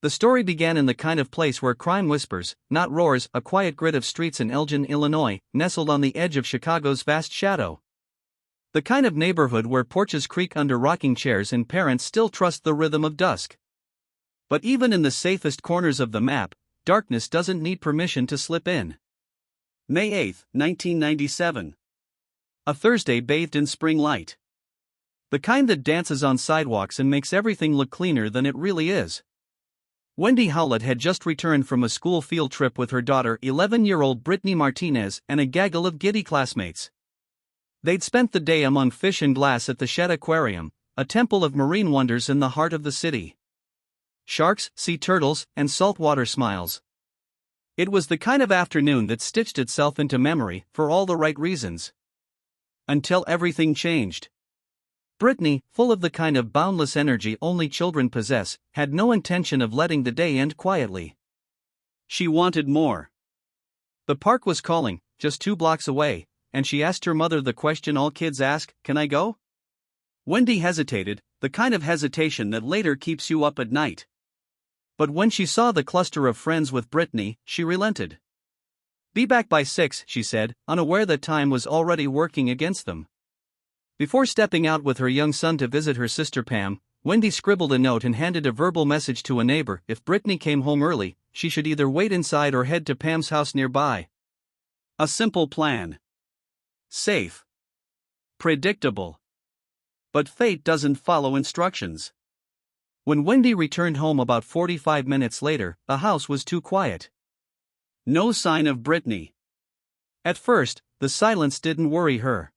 The story began in the kind of place where crime whispers, not roars, a quiet grid of streets in Elgin, Illinois, nestled on the edge of Chicago's vast shadow. The kind of neighborhood where porches creak under rocking chairs and parents still trust the rhythm of dusk. But even in the safest corners of the map, darkness doesn't need permission to slip in. May 8, 1997. A Thursday bathed in spring light. The kind that dances on sidewalks and makes everything look cleaner than it really is. Wendy Howlett had just returned from a school field trip with her daughter, 11-year-old Britney Martinez, and a gaggle of giddy classmates. They'd spent the day among fish and glass at the Shed Aquarium, a temple of marine wonders in the heart of the city. Sharks, sea turtles, and saltwater smiles. It was the kind of afternoon that stitched itself into memory for all the right reasons. Until everything changed. Britney, full of the kind of boundless energy only children possess, had no intention of letting the day end quietly. She wanted more. The park was calling, just 2 blocks away, and she asked her mother the question all kids ask, "Can I go?" Wendy hesitated, the kind of hesitation that later keeps you up at night. But when she saw the cluster of friends with Britney, she relented. "Be back by 6, she said, unaware that time was already working against them. Before stepping out with her young son to visit her sister Pam, Wendy scribbled a note and handed a verbal message to a neighbor. If Britney came home early, she should either wait inside or head to Pam's house nearby. A simple plan. Safe. Predictable. But fate doesn't follow instructions. When Wendy returned home about 45 minutes later, the house was too quiet. No sign of Britney. At first, the silence didn't worry her.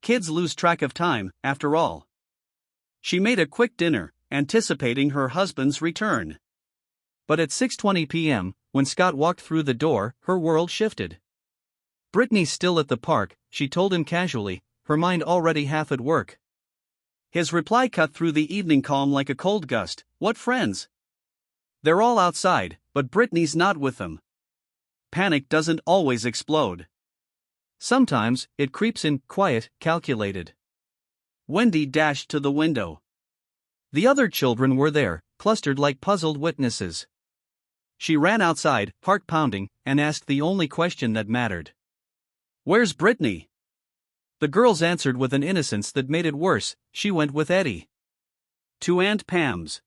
Kids lose track of time, after all. She made a quick dinner, anticipating her husband's return. But at 6:20 p.m., when Scott walked through the door, her world shifted. "Britney's still at the park," she told him casually, her mind already half at work. His reply cut through the evening calm like a cold gust. "What friends?" "They're all outside, but Britney's not with them." Panic doesn't always explode. Sometimes, it creeps in, quiet, calculated. Wendy dashed to the window. The other children were there, clustered like puzzled witnesses. She ran outside, heart pounding, and asked the only question that mattered. "Where's Britney?" The girls answered with an innocence that made it worse. "She went with Eddie. To Aunt Pam's.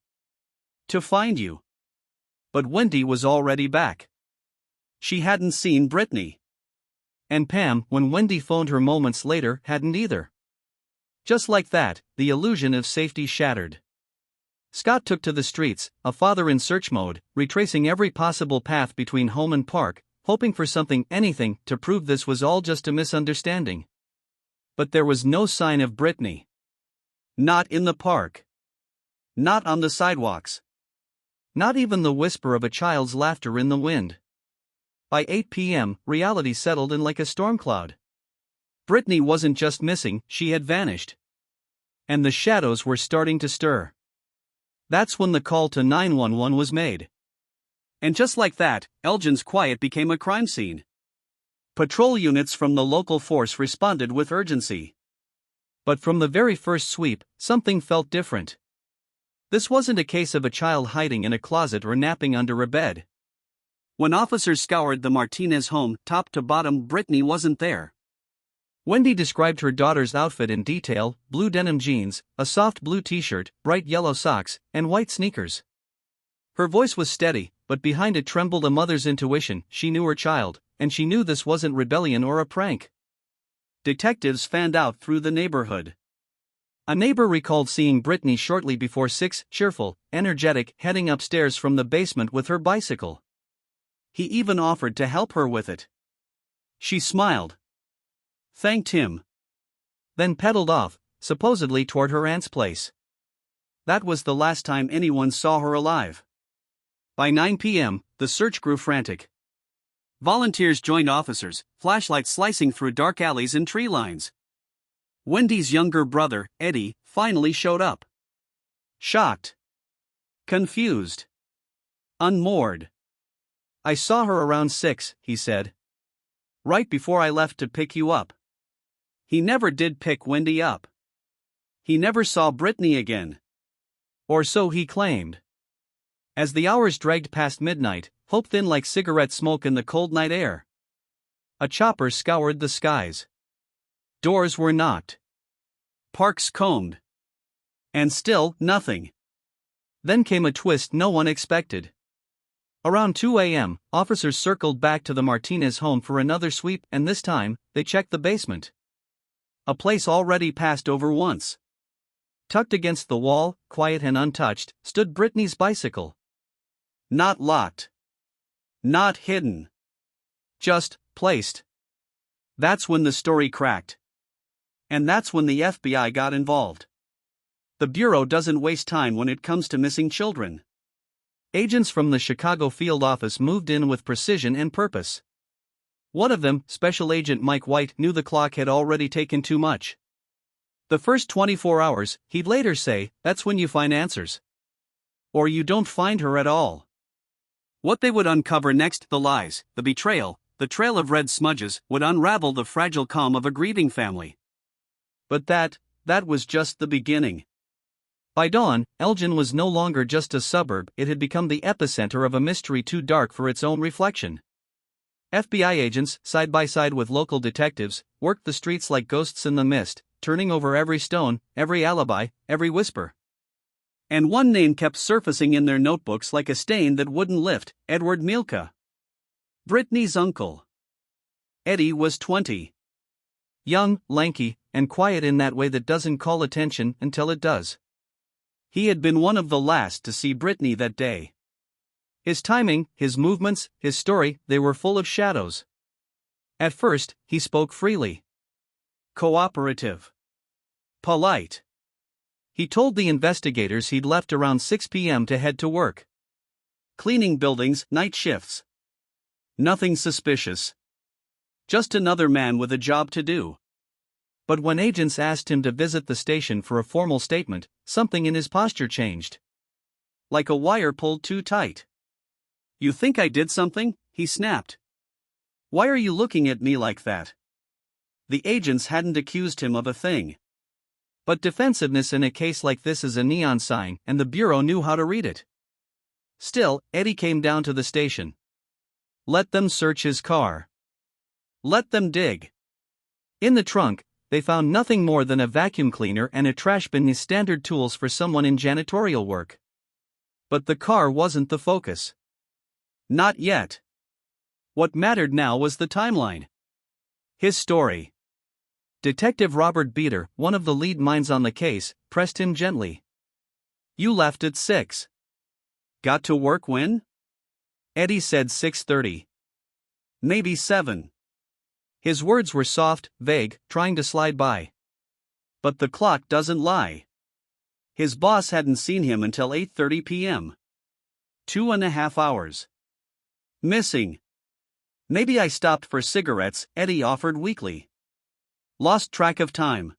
To find you." But Wendy was already back. She hadn't seen Britney. And Pam, when Wendy phoned her moments later, hadn't either. Just like that, the illusion of safety shattered. Scott took to the streets, a father in search mode, retracing every possible path between home and park, hoping for something, anything, to prove this was all just a misunderstanding. But there was no sign of Britney. Not in the park. Not on the sidewalks. Not even the whisper of a child's laughter in the wind. By 8 p.m., reality settled in like a storm cloud. Britney wasn't just missing, she had vanished. And the shadows were starting to stir. That's when the call to 911 was made. And just like that, Elgin's quiet became a crime scene. Patrol units from the local force responded with urgency. But from the very first sweep, something felt different. This wasn't a case of a child hiding in a closet or napping under a bed. When officers scoured the Martinez home, top to bottom, Britney wasn't there. Wendy described her daughter's outfit in detail: blue denim jeans, a soft blue t-shirt, bright yellow socks, and white sneakers. Her voice was steady, but behind it trembled a mother's intuition. She knew her child, and she knew this wasn't rebellion or a prank. Detectives fanned out through the neighborhood. A neighbor recalled seeing Britney shortly before 6, cheerful, energetic, heading upstairs from the basement with her bicycle. He even offered to help her with it. She smiled. Thanked him. Then pedaled off, supposedly toward her aunt's place. That was the last time anyone saw her alive. By 9 p.m., the search grew frantic. Volunteers joined officers, flashlights slicing through dark alleys and tree lines. Wendy's younger brother, Eddie, finally showed up. Shocked. Confused. Unmoored. "I saw her around 6, he said. "Right before I left to pick you up." He never did pick Wendy up. He never saw Britney again. Or so he claimed. As the hours dragged past midnight, hope thin like cigarette smoke in the cold night air. A chopper scoured the skies. Doors were knocked. Parks combed. And still, nothing. Then came a twist no one expected. Around 2 a.m., officers circled back to the Martinez home for another sweep, and this time, they checked the basement. A place already passed over once. Tucked against the wall, quiet and untouched, stood Britney's bicycle. Not locked. Not hidden. Just placed. That's when the story cracked. And that's when the FBI got involved. The Bureau doesn't waste time when it comes to missing children. Agents from the Chicago field office moved in with precision and purpose. One of them, Special Agent Mike White, knew the clock had already taken too much. The first 24 hours, he'd later say, that's when you find answers. Or you don't find her at all. What they would uncover next, the lies, the betrayal, the trail of red smudges, would unravel the fragile calm of a grieving family. But that was just the beginning. By dawn, Elgin was no longer just a suburb, it had become the epicenter of a mystery too dark for its own reflection. FBI agents, side by side with local detectives, worked the streets like ghosts in the mist, turning over every stone, every alibi, every whisper. And one name kept surfacing in their notebooks like a stain that wouldn't lift: Edward Milka. Britney's uncle. Eddie was 20. Young, lanky, and quiet in that way that doesn't call attention until it does. He had been one of the last to see Britney that day. His timing, his movements, his story, they were full of shadows. At first, he spoke freely. Cooperative. Polite. He told the investigators he'd left around 6 p.m. to head to work. Cleaning buildings, night shifts. Nothing suspicious. Just another man with a job to do. But when agents asked him to visit the station for a formal statement, something in his posture changed. Like a wire pulled too tight. "You think I did something?" he snapped. "Why are you looking at me like that?" The agents hadn't accused him of a thing. But defensiveness in a case like this is a neon sign, and the Bureau knew how to read it. Still, Eddie came down to the station. Let them search his car. Let them dig. In the trunk, they found nothing more than a vacuum cleaner and a trash bin, his standard tools for someone in janitorial work. But the car wasn't the focus. Not yet. What mattered now was the timeline. His story. Detective Robert Beater, one of the lead minds on the case, pressed him gently. "You left at 6. Got to work when?" Eddie said 6:30. "Maybe 7. His words were soft, vague, trying to slide by. But the clock doesn't lie. His boss hadn't seen him until 8:30 p.m. 2.5 hours. Missing. "Maybe I stopped for cigarettes," Eddie offered weakly. Lost track of time.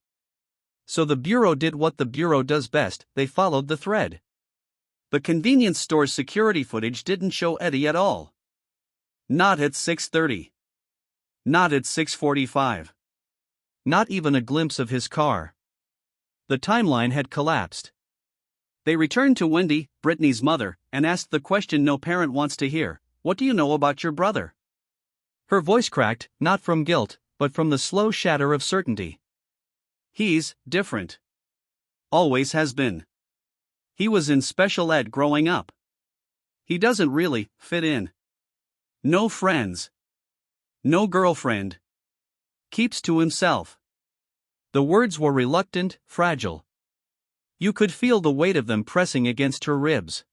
So the Bureau did what the Bureau does best, they followed the thread. The convenience store's security footage didn't show Eddie at all. Not at 6:30. Not at 6:45. Not even a glimpse of his car. The timeline had collapsed. They returned to Wendy, Britney's mother, and asked the question no parent wants to hear: "What do you know about your brother?" Her voice cracked, not from guilt, but from the slow shatter of certainty. "He's different. Always has been. He was in special ed growing up. He doesn't really fit in. No friends. No girlfriend. Keeps to himself." The words were reluctant, fragile. You could feel the weight of them pressing against her ribs.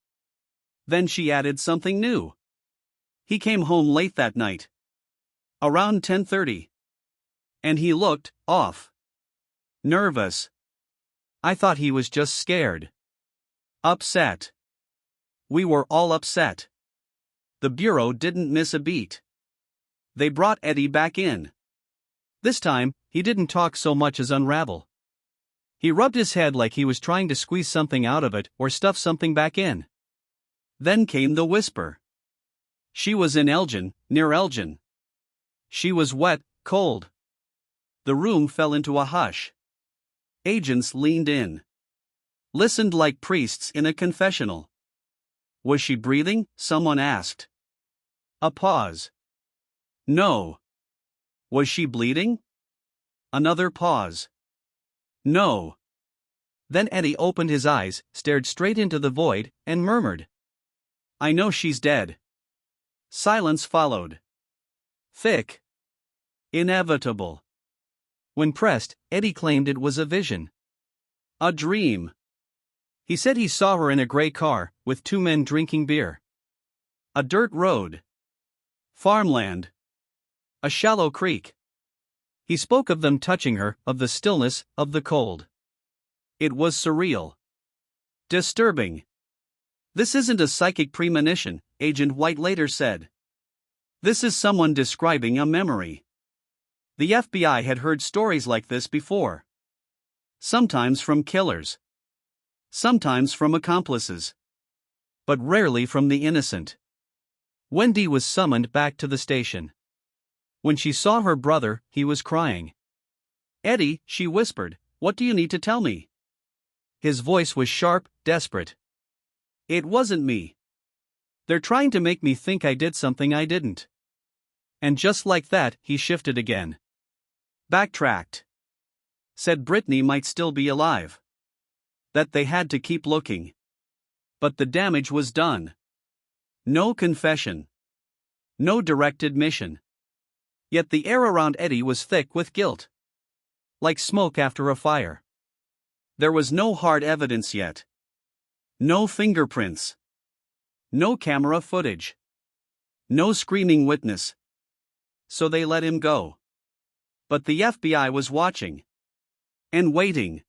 Then she added something new. "He came home late that night. Around 10:30. And he looked off. Nervous. I thought he was just scared. Upset. We were all upset." The Bureau didn't miss a beat. They brought Eddie back in. This time, he didn't talk so much as unravel. He rubbed his head like he was trying to squeeze something out of it or stuff something back in. Then came the whisper. She was in Elgin, near Elgin. She was wet, cold. The room fell into a hush. Agents leaned in. Listened like priests in a confessional. Was she breathing? Someone asked. A pause. No. Was she bleeding? Another pause. No. Then Eddie opened his eyes, stared straight into the void, and murmured, "I know she's dead." Silence followed. Thick. Inevitable. When pressed, Eddie claimed it was a vision. A dream. He said he saw her in a gray car, with two men drinking beer. A dirt road. Farmland. A shallow creek. He spoke of them touching her, of the stillness, of the cold. It was surreal. Disturbing. "This isn't a psychic premonition," Agent White later said. "This is someone describing a memory." The FBI had heard stories like this before. Sometimes from killers. Sometimes from accomplices. But rarely from the innocent. Wendy was summoned back to the station. When she saw her brother, he was crying. "Eddie," she whispered, "what do you need to tell me?" His voice was sharp, desperate. "It wasn't me. They're trying to make me think I did something I didn't." And just like that, he shifted again. Backtracked. Said Britney might still be alive. That they had to keep looking. But the damage was done. No confession. No direct admission. Yet the air around Eddie was thick with guilt. Like smoke after a fire. There was no hard evidence yet. No fingerprints. No camera footage. No screaming witness. So they let him go. But the FBI was watching. And waiting.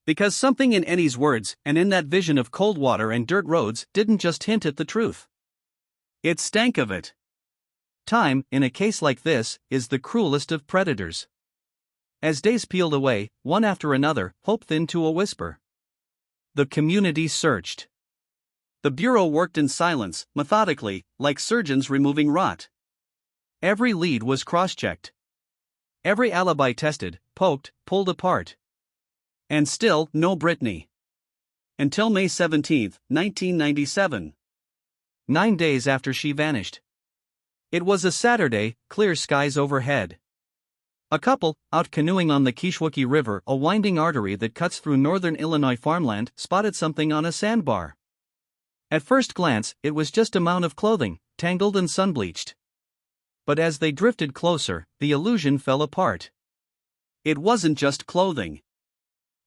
Because something in Eddie's words and in that vision of cold water and dirt roads didn't just hint at the truth. It stank of it. Time, in a case like this, is the cruelest of predators. As days peeled away, one after another, hope thinned to a whisper. The community searched. The Bureau worked in silence, methodically, like surgeons removing rot. Every lead was cross-checked. Every alibi tested, poked, pulled apart. And still, no Britney. Until May 17, 1997. 9 days after she vanished. It was a Saturday, clear skies overhead. A couple, out canoeing on the Kishwaukee River, a winding artery that cuts through northern Illinois farmland, spotted something on a sandbar. At first glance, it was just a mound of clothing, tangled and sun-bleached. But as they drifted closer, the illusion fell apart. It wasn't just clothing.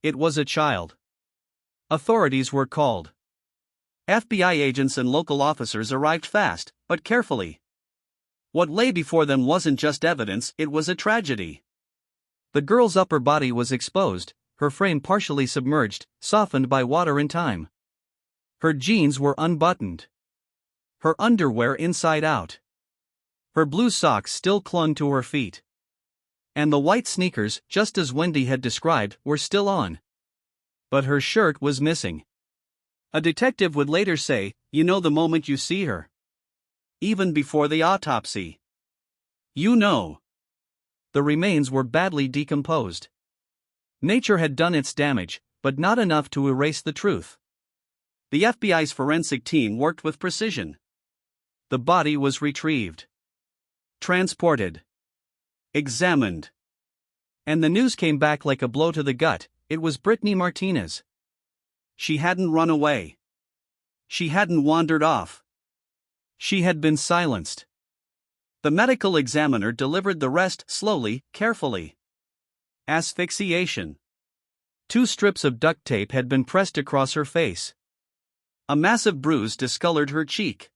It was a child. Authorities were called. FBI agents and local officers arrived fast, but carefully. What lay before them wasn't just evidence, it was a tragedy. The girl's upper body was exposed, her frame partially submerged, softened by water and time. Her jeans were unbuttoned. Her underwear inside out. Her blue socks still clung to her feet. And the white sneakers, just as Wendy had described, were still on. But her shirt was missing. A detective would later say, "You know the moment you see her. Even before the autopsy. You know." The remains were badly decomposed. Nature had done its damage, but not enough to erase the truth. The FBI's forensic team worked with precision. The body was retrieved. Transported. Examined. And the news came back like a blow to the gut. It was Britney Martinez. She hadn't run away. She hadn't wandered off. She had been silenced. The medical examiner delivered the rest slowly, carefully. Asphyxiation. 2 strips of duct tape had been pressed across her face. A massive bruise discolored her cheek.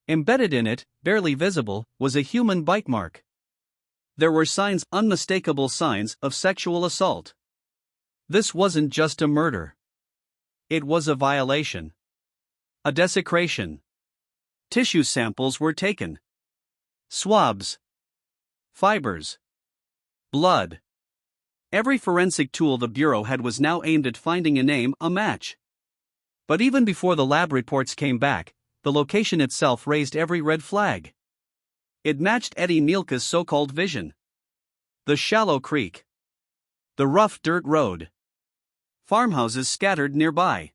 Embedded in it, barely visible, was a human bite mark. There were signs, unmistakable signs, of sexual assault. This wasn't just a murder. It was a violation. A desecration. Tissue samples were taken. Swabs. Fibers. Blood. Every forensic tool the Bureau had was now aimed at finding a name, a match. But even before the lab reports came back, the location itself raised every red flag. It matched Eddie Milka's so-called vision. The shallow creek. The rough dirt road. Farmhouses scattered nearby.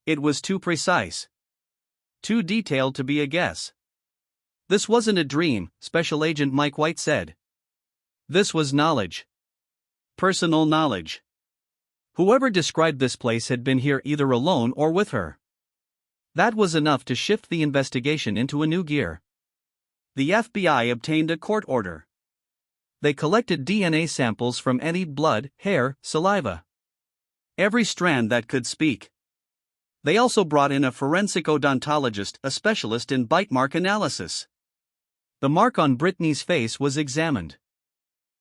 It was too precise. Too detailed to be a guess. This wasn't a dream, Special Agent Mike White said. This was knowledge. Personal knowledge. Whoever described this place had been here either alone or with her. That was enough to shift the investigation into a new gear. The FBI obtained a court order. They collected DNA samples from any blood, hair, saliva. Every strand that could speak. They also brought in a forensic odontologist, a specialist in bite mark analysis. The mark on Britney's face was examined.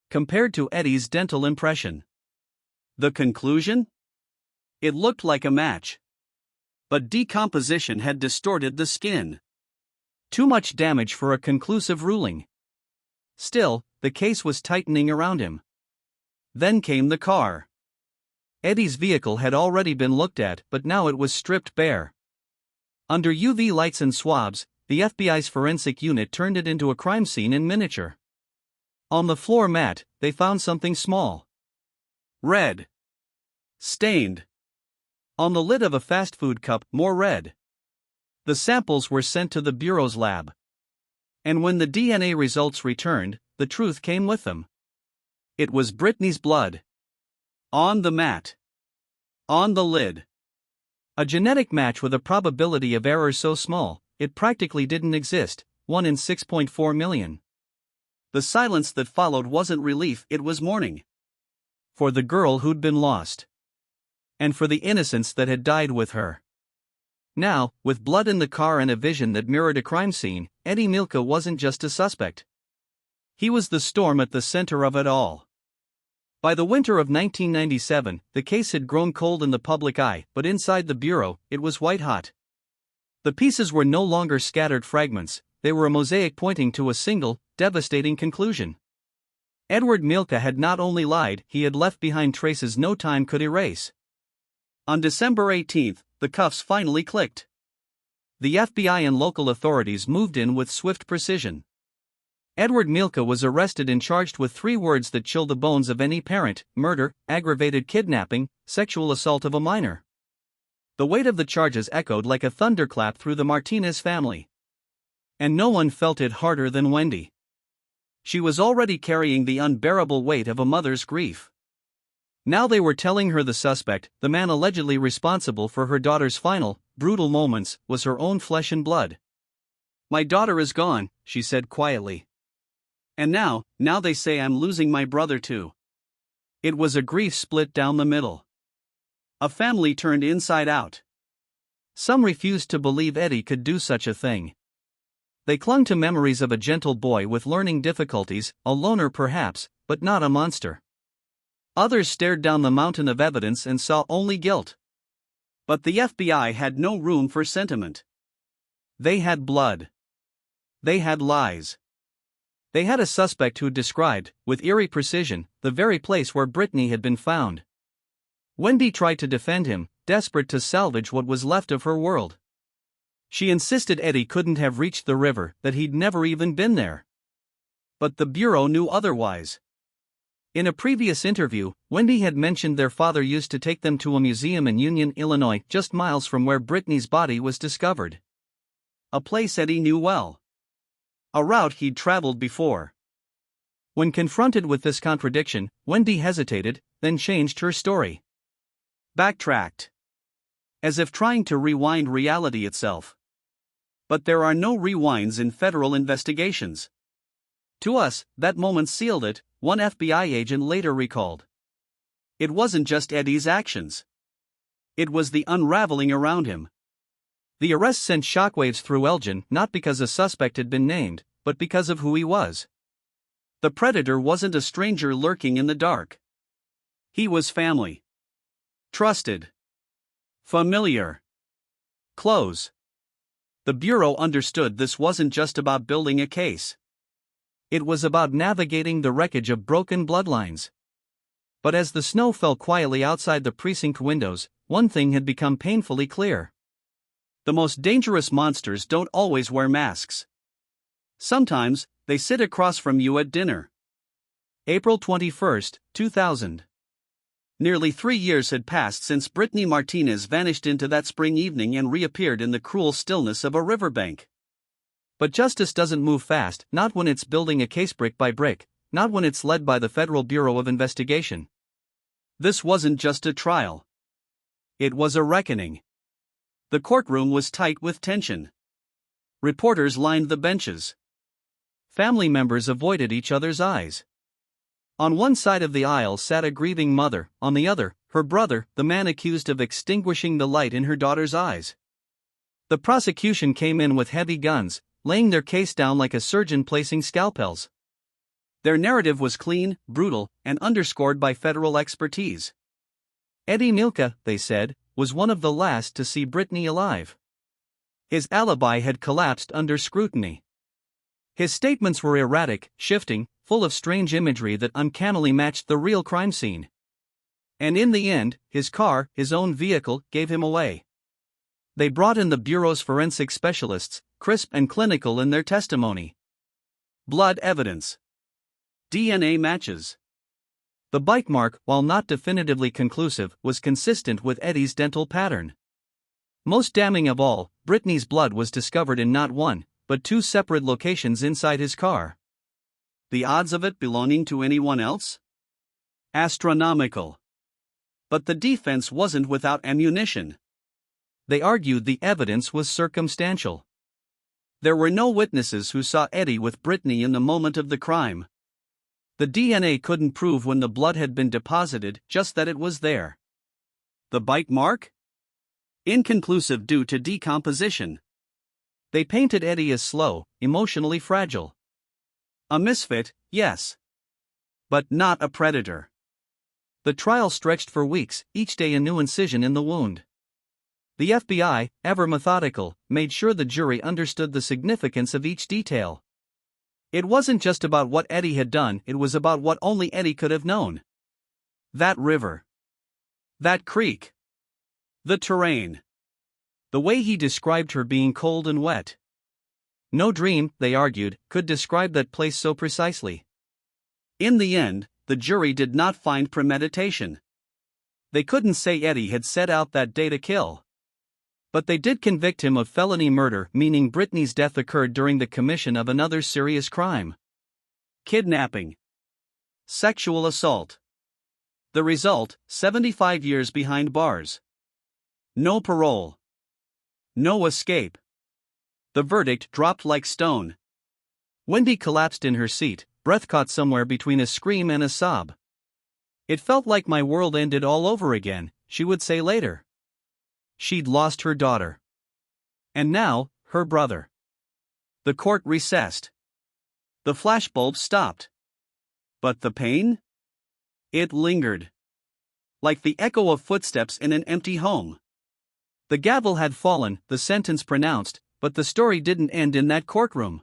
Compared to Eddie's dental impression. The conclusion? It looked like a match. But decomposition had distorted the skin. Too much damage for a conclusive ruling. Still, the case was tightening around him. Then came the car. Eddie's vehicle had already been looked at, but now it was stripped bare. Under UV lights and swabs, the FBI's forensic unit turned it into a crime scene in miniature. On the floor mat, they found something small. Red. Stained. On the lid of a fast food cup, more red. The samples were sent to the Bureau's lab. And when the DNA results returned, the truth came with them. It was Britney's blood. On the mat. On the lid. A genetic match with a probability of error so small, it practically didn't exist, 1 in 6.4 million. The silence that followed wasn't relief, it was mourning. For the girl who'd been lost. And for the innocence that had died with her. Now, with blood in the car and a vision that mirrored a crime scene, Eddie Milka wasn't just a suspect. He was the storm at the center of it all. By the winter of 1997, the case had grown cold in the public eye, but inside the Bureau, it was white hot. The pieces were no longer scattered fragments, they were a mosaic pointing to a single, devastating conclusion. Edward Milka had not only lied, he had left behind traces no time could erase. On December 18, the cuffs finally clicked. The FBI and local authorities moved in with swift precision. Edward Milka was arrested and charged with 3 words that chill the bones of any parent: murder, aggravated kidnapping, sexual assault of a minor. The weight of the charges echoed like a thunderclap through the Martinez family. And no one felt it harder than Wendy. She was already carrying the unbearable weight of a mother's grief. Now they were telling her the suspect, the man allegedly responsible for her daughter's final, brutal moments, was her own flesh and blood. "My daughter is gone," she said quietly. "And now they say I'm losing my brother too." It was a grief split down the middle. A family turned inside out. Some refused to believe Eddie could do such a thing. They clung to memories of a gentle boy with learning difficulties, a loner perhaps, but not a monster. Others stared down the mountain of evidence and saw only guilt. But the FBI had no room for sentiment. They had blood. They had lies. They had a suspect who described, with eerie precision, the very place where Britney had been found. Wendy tried to defend him, desperate to salvage what was left of her world. She insisted Eddie couldn't have reached the river, that he'd never even been there. But the Bureau knew otherwise. In a previous interview, Wendy had mentioned their father used to take them to a museum in Union, Illinois, just miles from where Britney's body was discovered. A place Eddie knew well. A route he'd traveled before. When confronted with this contradiction, Wendy hesitated, then changed her story. Backtracked. As if trying to rewind reality itself. But there are no rewinds in federal investigations. To us, that moment sealed it, one FBI agent later recalled. It wasn't just Eddie's actions. It was the unraveling around him. The arrest sent shockwaves through Elgin, not because a suspect had been named, but because of who he was. The predator wasn't a stranger lurking in the dark. He was family. Trusted. Familiar. Close. The Bureau understood this wasn't just about building a case. It was about navigating the wreckage of broken bloodlines. But as the snow fell quietly outside the precinct windows, one thing had become painfully clear. The most dangerous monsters don't always wear masks. Sometimes, they sit across from you at dinner. April 21, 2000. Nearly 3 years had passed since Britney Martinez vanished into that spring evening and reappeared in the cruel stillness of a riverbank. But justice doesn't move fast, not when it's building a case brick by brick, not when it's led by the Federal Bureau of Investigation. This wasn't just a trial. It was a reckoning. The courtroom was tight with tension. Reporters lined the benches. Family members avoided each other's eyes. On one side of the aisle sat a grieving mother, on the other, her brother, the man accused of extinguishing the light in her daughter's eyes. The prosecution came in with heavy guns, laying their case down like a surgeon placing scalpels. Their narrative was clean, brutal, and underscored by federal expertise. Eddie Milka, they said, was one of the last to see Britney alive. His alibi had collapsed under scrutiny. His statements were erratic, shifting, full of strange imagery that uncannily matched the real crime scene. And in the end, his car, his own vehicle, gave him away. They brought in the Bureau's forensic specialists, crisp and clinical in their testimony. Blood evidence. DNA matches. The bite mark, while not definitively conclusive, was consistent with Eddie's dental pattern. Most damning of all, Britney's blood was discovered in not one, but two separate locations inside his car. The odds of it belonging to anyone else? Astronomical. But the defense wasn't without ammunition. They argued the evidence was circumstantial. There were no witnesses who saw Eddie with Britney in the moment of the crime. The DNA couldn't prove when the blood had been deposited, just that it was there. The bite mark? Inconclusive due to decomposition. They painted Eddie as slow, emotionally fragile. A misfit, yes. But not a predator. The trial stretched for weeks, each day a new incision in the wound. The FBI, ever methodical, made sure the jury understood the significance of each detail. It wasn't just about what Eddie had done, it was about what only Eddie could have known. That river. That creek. The terrain. The way he described her being cold and wet. No dream, they argued, could describe that place so precisely. In the end, the jury did not find premeditation. They couldn't say Eddie had set out that day to kill. But they did convict him of felony murder, meaning Britney's death occurred during the commission of another serious crime. Kidnapping. Sexual assault. The result, 75 years behind bars. No parole. No escape. The verdict dropped like stone. Wendy collapsed in her seat, breath caught somewhere between a scream and a sob. "It felt like my world ended all over again," she would say later. She'd lost her daughter. And now, her brother. The court recessed. The flashbulb stopped. But the pain? It lingered. Like the echo of footsteps in an empty home. The gavel had fallen, the sentence pronounced, but the story didn't end in that courtroom.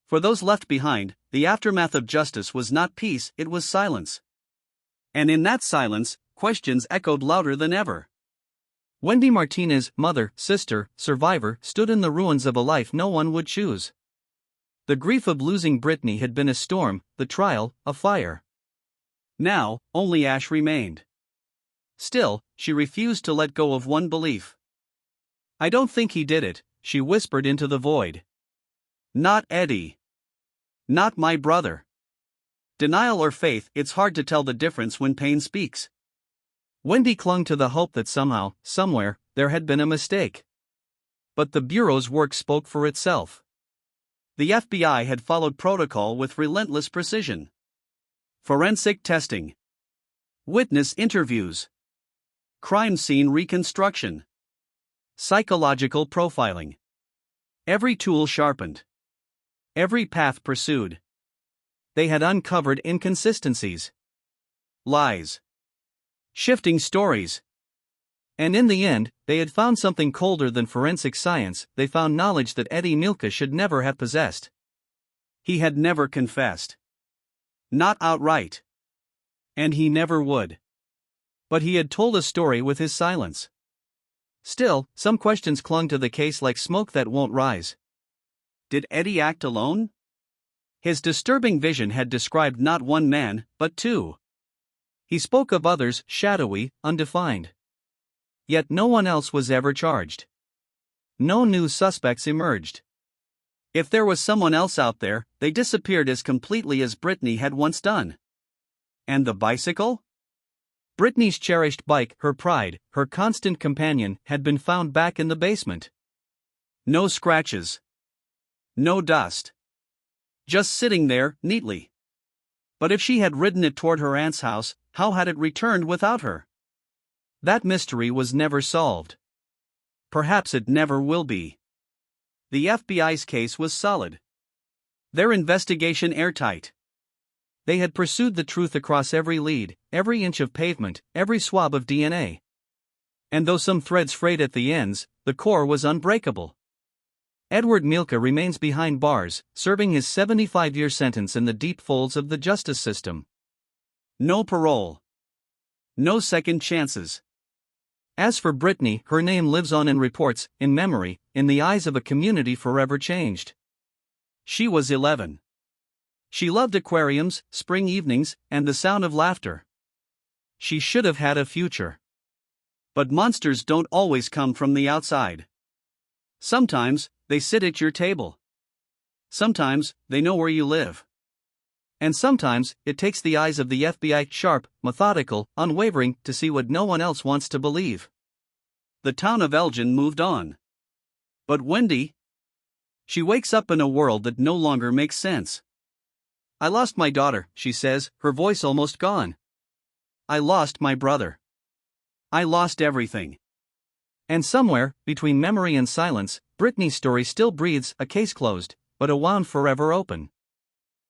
For those left behind, the aftermath of justice was not peace, it was silence. And in that silence, questions echoed louder than ever. Wendy Martinez, mother, sister, survivor, stood in the ruins of a life no one would choose. The grief of losing Britney had been a storm, the trial, a fire. Now, only ash remained. Still, she refused to let go of one belief. "I don't think he did it," she whispered into the void. "Not Eddie. Not my brother." Denial or faith, it's hard to tell the difference when pain speaks. Wendy clung to the hope that somehow, somewhere, there had been a mistake. But the Bureau's work spoke for itself. The FBI had followed protocol with relentless precision. Forensic testing. Witness interviews. Crime scene reconstruction. Psychological profiling. Every tool sharpened. Every path pursued. They had uncovered inconsistencies. Lies. Shifting stories. And in the end, they had found something colder than forensic science. They found knowledge that Eddie Milka should never have possessed. He had never confessed. Not outright. And he never would. But he had told a story with his silence. Still, some questions clung to the case like smoke that won't rise. Did Eddie act alone? His disturbing vision had described not one man, but two. He spoke of others, shadowy, undefined. Yet no one else was ever charged. No new suspects emerged. If there was someone else out there, they disappeared as completely as Britney had once done. And the bicycle? Britney's cherished bike, her pride, her constant companion, had been found back in the basement. No scratches. No dust. Just sitting there, neatly. But if she had ridden it toward her aunt's house, how had it returned without her? That mystery was never solved. Perhaps it never will be. The FBI's case was solid. Their investigation airtight. They had pursued the truth across every lead, every inch of pavement, every swab of DNA. And though some threads frayed at the ends, the core was unbreakable. Edward Milka remains behind bars, serving his 75-year sentence in the deep folds of the justice system. No parole. No second chances. As for Britney, her name lives on in reports, in memory, in the eyes of a community forever changed. She was 11. She loved aquariums, spring evenings, and the sound of laughter. She should have had a future. But monsters don't always come from the outside. Sometimes, they sit at your table. Sometimes, they know where you live. And sometimes, it takes the eyes of the FBI, sharp, methodical, unwavering, to see what no one else wants to believe. The town of Elgin moved on. But Wendy? She wakes up in a world that no longer makes sense. I lost my daughter, she says, her voice almost gone. I lost my brother. I lost everything. And somewhere, between memory and silence, Britney's story still breathes, a case closed, but a wound forever open.